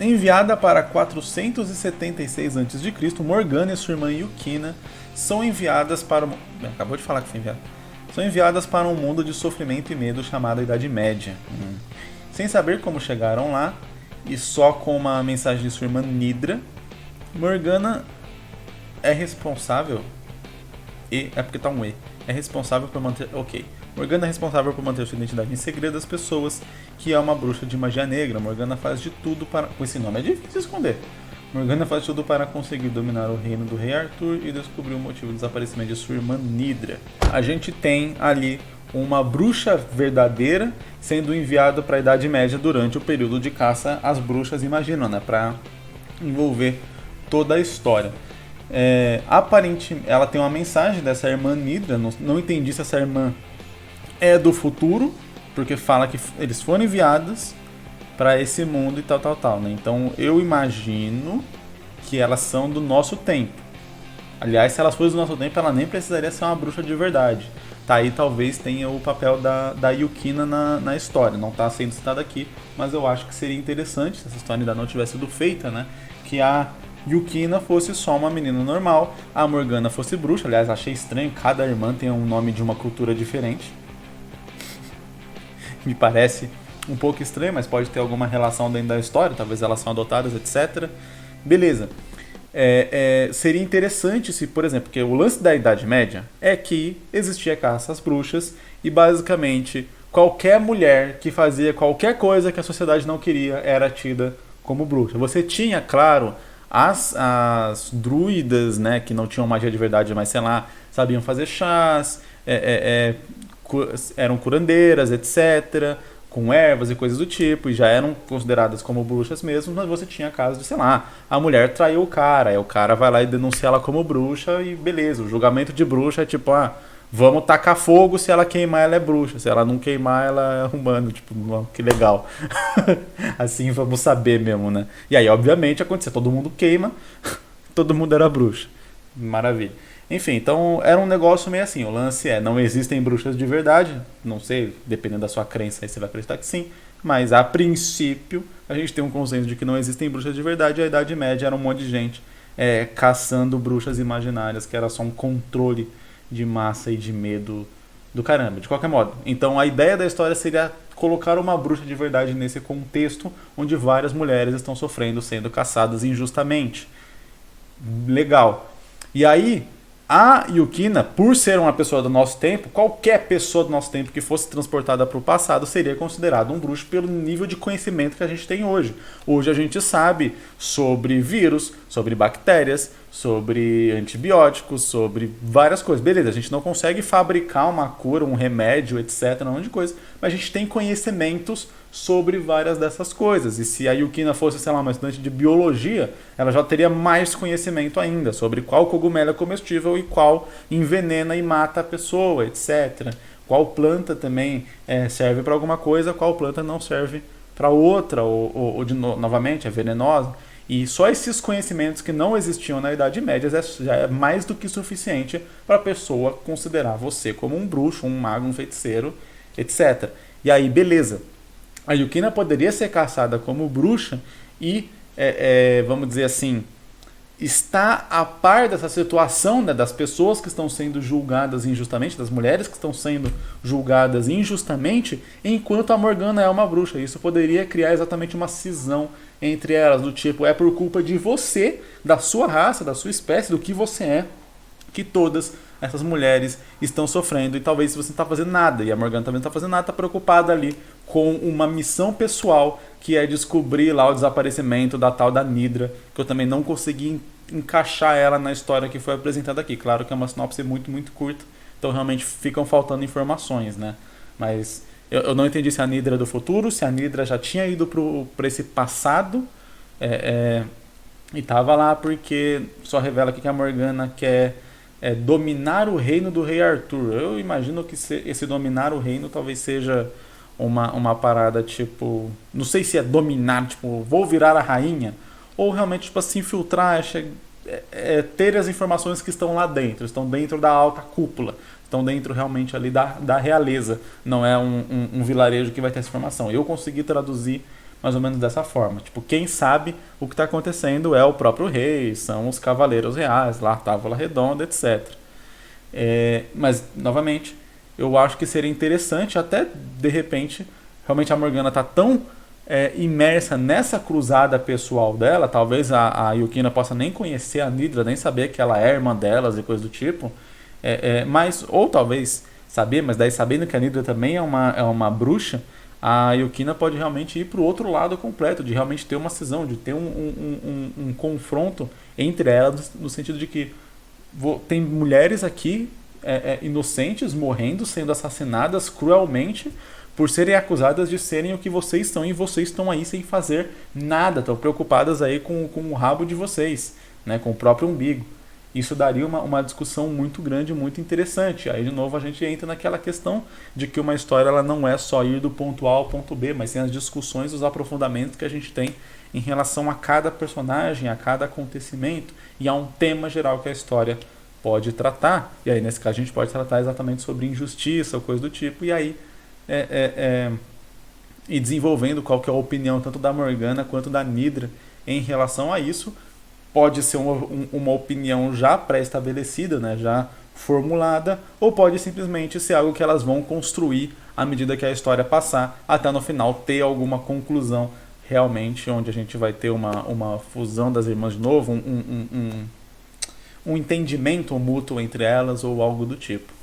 Enviada para 476 a.C., Morgana e sua irmã Yukina são enviadas para acabou de falar que foi enviada. São enviadas para um mundo de sofrimento e medo chamado Idade Média. Sem saber como chegaram lá, e só com uma mensagem de sua irmã Nidra, Morgana é responsável. É porque tá um E. É responsável por manter. Ok. Morgana é responsável por manter sua identidade em segredo das pessoas, que é uma bruxa de magia negra. Morgana faz de tudo para. Com esse nome é difícil esconder. Morgana faz tudo para conseguir dominar o reino do rei Arthur e descobrir o motivo do desaparecimento de sua irmã Nidra. A gente tem ali uma bruxa verdadeira sendo enviada para a Idade Média durante o período de caça às bruxas, imagina, né? Para envolver toda a história. Aparentemente, ela tem uma mensagem dessa irmã Nidra. Não entendi se essa irmã é do futuro, porque fala que eles foram enviados para esse mundo e tal, né? Então eu imagino que elas são do nosso tempo. Aliás, se elas fossem do nosso tempo, ela nem precisaria ser uma bruxa de verdade. Tá aí, talvez tenha o papel da Yukina na história. Não está sendo citado aqui, mas eu acho que seria interessante se essa história ainda não tivesse sido feita, né? Que a Yukina fosse só uma menina normal, a Morgana fosse bruxa. Aliás, achei estranho, cada irmã tem um nome de uma cultura diferente. Me parece um pouco estranho, mas pode ter alguma relação dentro da história, talvez elas são adotadas, etc. Beleza. Seria interessante se, por exemplo, porque o lance da Idade Média é que existia caça às bruxas e basicamente qualquer mulher que fazia qualquer coisa que a sociedade não queria era tida como bruxa. Você tinha, claro, as druidas, né, que não tinham magia de verdade, mas sei lá, sabiam fazer chás, eram curandeiras, etc., com ervas e coisas do tipo, e já eram consideradas como bruxas mesmo, mas você tinha casos de, sei lá, a mulher traiu o cara, aí o cara vai lá e denuncia ela como bruxa e beleza, o julgamento de bruxa é tipo, vamos tacar fogo, se ela queimar ela é bruxa, se ela não queimar ela é humano, tipo, que legal. Assim vamos saber mesmo, né? E aí, obviamente, acontecia, todo mundo queima, todo mundo era bruxa. Maravilha. Enfim, então era um negócio meio assim, o lance não existem bruxas de verdade, não sei, dependendo da sua crença aí você vai acreditar que sim, mas a princípio a gente tem um consenso de que não existem bruxas de verdade, e a Idade Média era um monte de gente caçando bruxas imaginárias, que era só um controle de massa e de medo do caramba, de qualquer modo. Então a ideia da história seria colocar uma bruxa de verdade nesse contexto onde várias mulheres estão sofrendo, sendo caçadas injustamente. Legal. E aí, a Yukina, por ser uma pessoa do nosso tempo, qualquer pessoa do nosso tempo que fosse transportada para o passado seria considerado um bruxo pelo nível de conhecimento que a gente tem hoje. Hoje a gente sabe sobre vírus, sobre bactérias, sobre antibióticos, sobre várias coisas. Beleza, a gente não consegue fabricar uma cura, um remédio, etc, um monte de coisa, mas a gente tem conhecimentos sobre várias dessas coisas. E se a Yukina fosse, sei lá, uma estudante de biologia, ela já teria mais conhecimento ainda sobre qual cogumelo é comestível e qual envenena e mata a pessoa, etc. Qual planta também serve para alguma coisa, qual planta não serve para outra, ou novamente é venenosa. E só esses conhecimentos que não existiam na Idade Média já é mais do que suficiente para a pessoa considerar você como um bruxo, um mago, um feiticeiro, etc. E aí, beleza. A Yukina poderia ser caçada como bruxa e, vamos dizer assim, está a par dessa situação, né, das pessoas que estão sendo julgadas injustamente, das mulheres que estão sendo julgadas injustamente, enquanto a Morgana é uma bruxa. Isso poderia criar exatamente uma cisão entre elas, do tipo, é por culpa de você, da sua raça, da sua espécie, do que você é, que todas essas mulheres estão sofrendo, e talvez você não está fazendo nada, e a Morgana também não está fazendo nada, está preocupada ali com uma missão pessoal, que é descobrir lá o desaparecimento da tal da Nidra, que eu também não consegui encaixar ela na história que foi apresentada aqui. Claro que é uma sinopse muito, muito curta, então realmente ficam faltando informações, né? Mas eu não entendi se a Nidra é do futuro, se a Nidra já tinha ido para esse passado, e estava lá porque só revela aqui que a Morgana quer dominar o reino do rei Arthur. Eu imagino que esse dominar o reino talvez seja uma parada tipo, não sei se é dominar, tipo, vou virar a rainha, ou realmente tipo, se infiltrar, ter as informações que estão lá dentro, estão dentro da alta cúpula, estão dentro realmente ali da realeza, não é um vilarejo que vai ter essa informação. Eu consegui traduzir mais ou menos dessa forma. Tipo, quem sabe o que está acontecendo é o próprio rei, são os cavaleiros reais, lá a Távola Redonda, etc. Mas, novamente, eu acho que seria interessante até, de repente, realmente a Morgana tá tão imersa nessa cruzada pessoal dela, talvez a Yukina possa nem conhecer a Nidra, nem saber que ela é irmã delas e coisa do tipo, mas, ou talvez saber, mas daí sabendo que a Nidra também é uma bruxa, a Yukina pode realmente ir para o outro lado completo, de realmente ter uma cisão, de ter um confronto entre elas, no sentido de que tem mulheres aqui inocentes morrendo, sendo assassinadas cruelmente por serem acusadas de serem o que vocês são, e vocês estão aí sem fazer nada, estão preocupadas aí com o rabo de vocês, né, com o próprio umbigo. Isso daria uma discussão muito grande, muito interessante. Aí, de novo, a gente entra naquela questão de que uma história ela não é só ir do ponto A ao ponto B, mas tem as discussões, os aprofundamentos que a gente tem em relação a cada personagem, a cada acontecimento e a um tema geral que a história pode tratar. E aí, nesse caso, a gente pode tratar exatamente sobre injustiça ou coisa do tipo, e aí e desenvolvendo qual que é a opinião tanto da Morgana quanto da Nidra em relação a isso. Pode ser uma opinião já pré-estabelecida, né, já formulada, ou pode simplesmente ser algo que elas vão construir à medida que a história passar, até no final ter alguma conclusão realmente, onde a gente vai ter uma fusão das irmãs de novo, um entendimento mútuo entre elas ou algo do tipo.